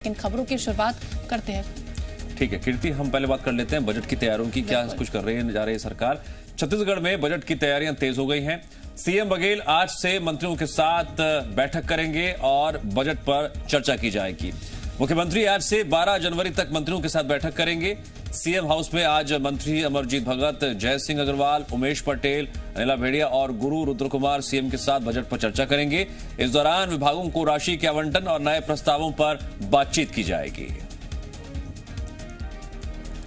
इन खबरों की शुरुआत करते हैं। ठीक है कीर्ति, हम पहले बात कर लेते हैं बजट की तैयारियों की। क्या कुछ कर रही है जा रही है सरकार। छत्तीसगढ़ में बजट की तैयारियां तेज हो गई हैं। सीएम बघेल आज से मंत्रियों के साथ बैठक करेंगे और बजट पर चर्चा की जाएगी। मुख्यमंत्री आज से 12 जनवरी तक मंत्रियों के साथ बैठक करेंगे। सीएम हाउस में आज मंत्री अमरजीत भगत, जय सिंह अग्रवाल, उमेश पटेल, अनिला भेड़िया और गुरु रुद्र कुमार सीएम के साथ बजट पर चर्चा करेंगे। इस दौरान विभागों को राशि के आवंटन और नए प्रस्तावों पर बातचीत की जाएगी।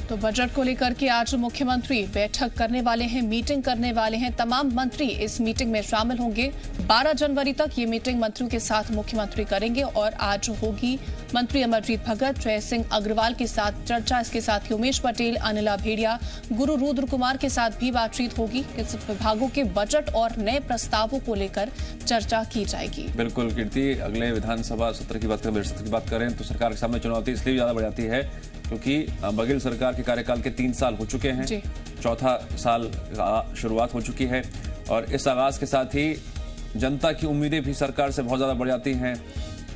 तो बजट को लेकर के आज मुख्यमंत्री बैठक करने वाले हैं, मीटिंग करने वाले हैं। तमाम मंत्री इस मीटिंग में शामिल होंगे। 12 जनवरी तक ये मीटिंग मंत्रियों के साथ मुख्यमंत्री करेंगे और आज होगी मंत्री अमरजीत भगत, जय सिंह अग्रवाल के साथ चर्चा। इसके साथ ही उमेश पटेल, अनिला भेड़िया, गुरु रुद्र कुमार के साथ भी बातचीत होगी। इस विभागों के बजट और नए प्रस्तावों को लेकर चर्चा की जाएगी। बिल्कुल कीर्ति, अगले विधानसभा सत्र की बात करें तो सरकार के सामने चुनौती इसलिए ज्यादा बढ़ जाती है क्योंकि बघेल सरकार के कार्यकाल के 3 साल हो चुके हैं। चौथा साल शुरुआत हो चुकी है और इस आगाज के साथ ही जनता की उम्मीदें भी सरकार से बहुत ज्यादा बढ़ जाती हैं।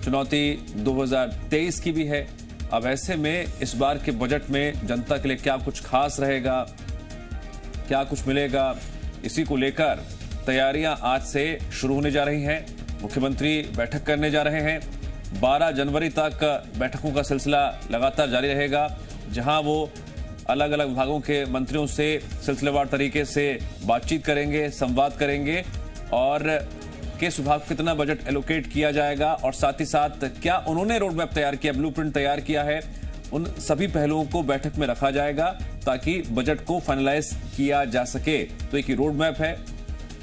चुनौती 2023 की भी है। अब ऐसे में इस बार के बजट में जनता के लिए क्या कुछ खास रहेगा, क्या कुछ मिलेगा, इसी को लेकर तैयारियां आज से शुरू होने जा रही हैं। मुख्यमंत्री बैठक करने जा रहे हैं। 12 जनवरी तक बैठकों का सिलसिला लगातार जारी रहेगा, जहां वो अलग अलग विभागों के मंत्रियों से सिलसिलेवार तरीके से बातचीत करेंगे, संवाद करेंगे और किस विभाग को कितना बजट एलोकेट किया जाएगा और साथ ही साथ क्या उन्होंने रोड मैप तैयार किया, ब्लूप्रिंट तैयार किया है, उन सभी पहलुओं को बैठक में रखा जाएगा ताकि बजट को फाइनलाइज किया जा सके। तो एक रोड मैप है,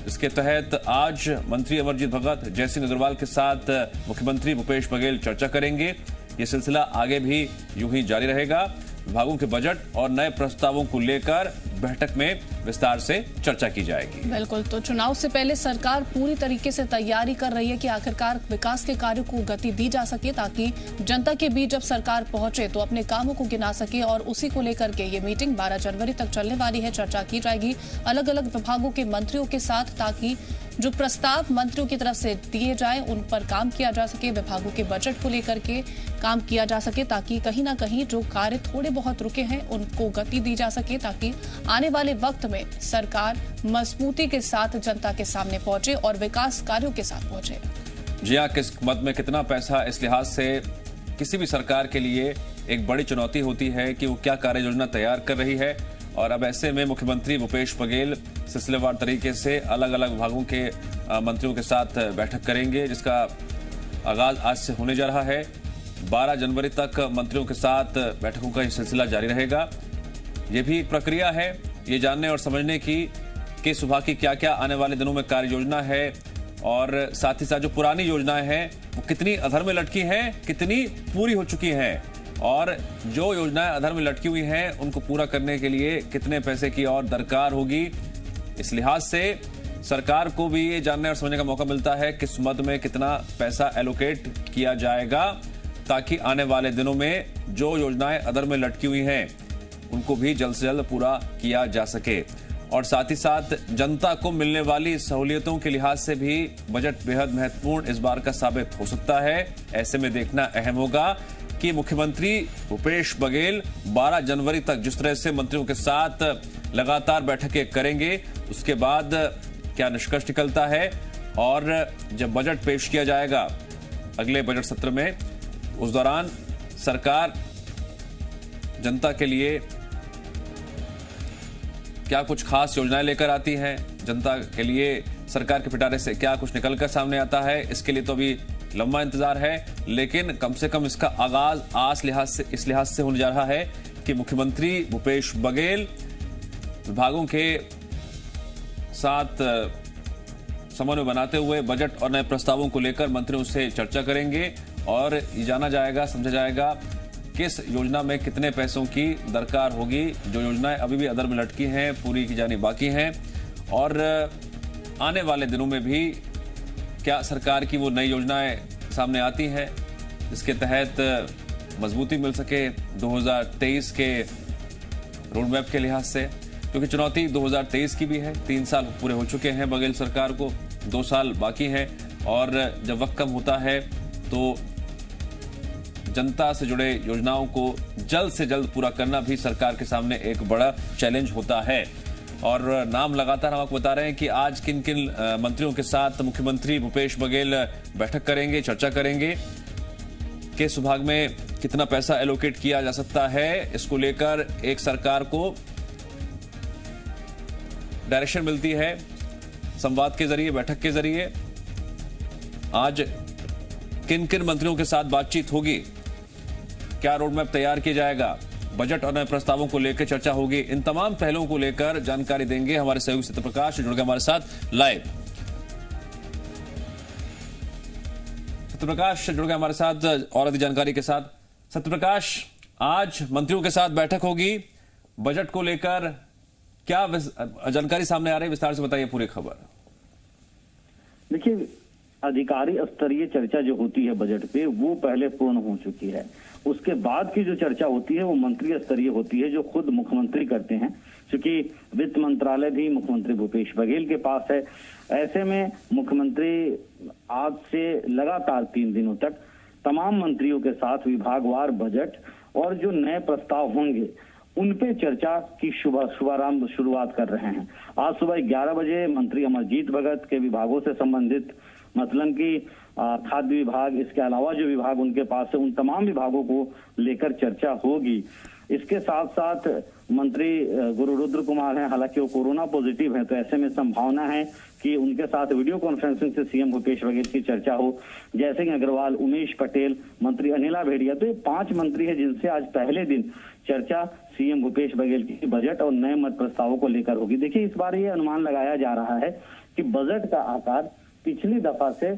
इसके तहत आज मंत्री अमरजीत भगत, जय सिंह अग्रवाल के साथ मुख्यमंत्री भूपेश बघेल चर्चा करेंगे। ये सिलसिला आगे भी यूं ही जारी रहेगा। विभागों के बजट और नए प्रस्तावों को लेकर बैठक में विस्तार से चर्चा की जाएगी। बिल्कुल, तो चुनाव से पहले सरकार पूरी तरीके से तैयारी कर रही है कि आखिरकार विकास के कार्यों को गति दी जा सके ताकि जनता के बीच जब सरकार पहुंचे तो अपने कामों को गिना सके। और उसी को लेकर के ये मीटिंग 12 जनवरी तक चलने वाली है। चर्चा की जाएगी अलग अलग विभागों के मंत्रियों के साथ ताकि जो प्रस्ताव मंत्रियों की तरफ से दिए जाए उन पर काम किया जा सके, विभागों के बजट को लेकर के काम किया जा सके ताकि कहीं ना कहीं जो कार्य थोड़े बहुत रुके हैं उनको गति दी जा सके ताकि आने वाले वक्त में सरकार मजबूती के साथ जनता के सामने पहुंचे और विकास कार्यों के साथ पहुंचे। जी हाँ, किस मद में कितना पैसा, इस लिहाज से किसी भी सरकार के लिए एक बड़ी चुनौती होती है कि वो क्या कार्य योजना तैयार कर रही है। और अब ऐसे में मुख्यमंत्री भूपेश बघेल सिलसिलेवार तरीके से अलग अलग विभागों के मंत्रियों के साथ बैठक करेंगे, जिसका आगाज आज से होने जा रहा है। 12 जनवरी तक मंत्रियों के साथ बैठकों का ये सिलसिला जारी रहेगा। ये भी एक प्रक्रिया है ये जानने और समझने की किस विभाग की क्या क्या आने वाले दिनों में कार्य योजना है और साथ ही साथ जो पुरानी योजनाएं हैं वो कितनी अधर में लटकी हैं, कितनी पूरी हो चुकी हैं और जो योजनाएं अधर में लटकी हुई हैं उनको पूरा करने के लिए कितने पैसे की और दरकार होगी। इस लिहाज से सरकार को भी ये जानने और समझने का मौका मिलता है किस मद में कितना पैसा एलोकेट किया जाएगा ताकि आने वाले दिनों में जो योजनाएं अधर में लटकी हुई हैं उनको भी जल्द से जल्द पूरा किया जा सके। और साथ ही साथ जनता को मिलने वाली सहूलियतों के लिहाज से भी बजट बेहद महत्वपूर्ण इस बार का साबित हो सकता है। ऐसे में देखना अहम होगा कि मुख्यमंत्री भूपेश बघेल 12 जनवरी तक जिस तरह से मंत्रियों के साथ लगातार बैठकें करेंगे उसके बाद क्या निष्कर्ष निकलता है और जब बजट पेश किया जाएगा अगले बजट सत्र में उस दौरान सरकार जनता के लिए क्या कुछ खास योजनाएं लेकर आती हैं, जनता के लिए सरकार के पिटारे से क्या कुछ निकलकर सामने आता है, इसके लिए तो अभी लंबा इंतजार है। लेकिन कम से कम इसका आगाज इस लिहाज से होने जा रहा है कि मुख्यमंत्री भूपेश बघेल विभागों के साथ समन्वय बनाते हुए बजट और नए प्रस्तावों को लेकर मंत्रियों से चर्चा करेंगे और ये जाना जाएगा, समझा जाएगा किस योजना में कितने पैसों की दरकार होगी। जो योजनाएं अभी भी अधर में लटकी हैं पूरी की जानी बाकी हैं और आने वाले दिनों में भी क्या सरकार की वो नई योजनाएं सामने आती हैं जिसके तहत मजबूती मिल सके 2023 के रोड मैप के लिहाज से, क्योंकि चुनौती 2023 की भी है। 3 साल पूरे हो चुके हैं बघेल सरकार को, 2 साल बाकी हैं और जब वक्त कम होता है तो जनता से जुड़े योजनाओं को जल्द से जल्द पूरा करना भी सरकार के सामने एक बड़ा चैलेंज होता है। और नाम लगातार हम आपको बता रहे हैं कि आज किन किन मंत्रियों के साथ मुख्यमंत्री भूपेश बघेल बैठक करेंगे, चर्चा करेंगे। किस विभाग में कितना पैसा एलोकेट किया जा सकता है, इसको लेकर एक सरकार को डायरेक्शन मिलती है संवाद के जरिए, बैठक के जरिए। आज किन किन मंत्रियों के साथ बातचीत होगी, क्या रोडमैप तैयार किया जाएगा, बजट और नए प्रस्तावों को लेकर चर्चा होगी, इन तमाम पहलुओं को लेकर जानकारी देंगे हमारे सहयोगी सत्यप्रकाश जुड़ गए हमारे साथ लाइव। सत्यप्रकाश जुड़ गए हमारे साथ और अधिक जानकारी के साथ। सत्यप्रकाश, आज मंत्रियों के साथ बैठक होगी, बजट को लेकर क्या जानकारी सामने आ रही है, विस्तार से बताइए पूरी खबर। देखिए, अधिकारी स्तरीय चर्चा जो होती है बजट पे, वो पहले पूर्ण हो चुकी है। उसके बाद की जो चर्चा होती है वो मंत्री स्तरीय होती है, जो खुद मुख्यमंत्री करते हैं। क्योंकि वित्त मंत्रालय भी मुख्यमंत्री भूपेश बघेल के पास है। ऐसे में मुख्यमंत्री आज से लगातार 3 दिनों तक तमाम मंत्रियों के साथ विभागवार बजट और जो नए प्रस्ताव होंगे उन पे चर्चा की शुभारंभ शुरुआत कर रहे हैं। आज सुबह 11 बजे मंत्री अमरजीत भगत के विभागों से संबंधित, मसलन की खाद्य विभाग, इसके अलावा जो विभाग उनके पास है, उन तमाम विभागों को लेकर चर्चा होगी। इसके साथ साथ मंत्री गुरु रुद्र कुमार हैं, हालांकि वो कोरोना पॉजिटिव हैं, तो ऐसे में संभावना है कि उनके साथ वीडियो कॉन्फ्रेंसिंग से सीएम भूपेश बघेल की चर्चा हो। जयसिंह अग्रवाल, उमेश पटेल, मंत्री अनिला भेड़िया, तो ये 5 मंत्री हैं जिनसे आज पहले दिन चर्चा सीएम भूपेश बघेल की बजट और नए मत प्रस्तावों को लेकर होगी। देखिए, इस बार ये अनुमान लगाया जा रहा है कि बजट का आकार पिछली दफा से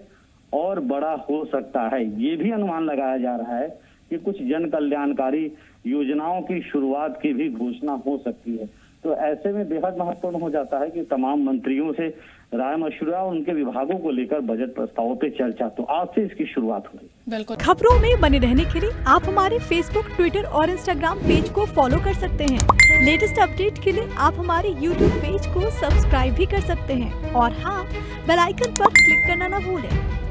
और बड़ा हो सकता है। ये भी अनुमान लगाया जा रहा है कि कुछ जन कल्याणकारी योजनाओं की शुरुआत की भी घोषणा हो सकती है। तो ऐसे में बेहद महत्वपूर्ण हो जाता है कि तमाम मंत्रियों से राय मशवरा और उनके विभागों को लेकर बजट प्रस्तावों पे चर्चा, तो आज से इसकी शुरुआत हुई। बिल्कुल। खबरों में बने रहने के लिए आप हमारे फेसबुक, ट्विटर और इंस्टाग्राम पेज को फॉलो कर सकते हैं। लेटेस्ट अपडेट के लिए आप हमारे यूट्यूब पेज को सब्सक्राइब भी कर सकते हैं। और हाँ, बेल आइकन पर क्लिक करना न भूलें।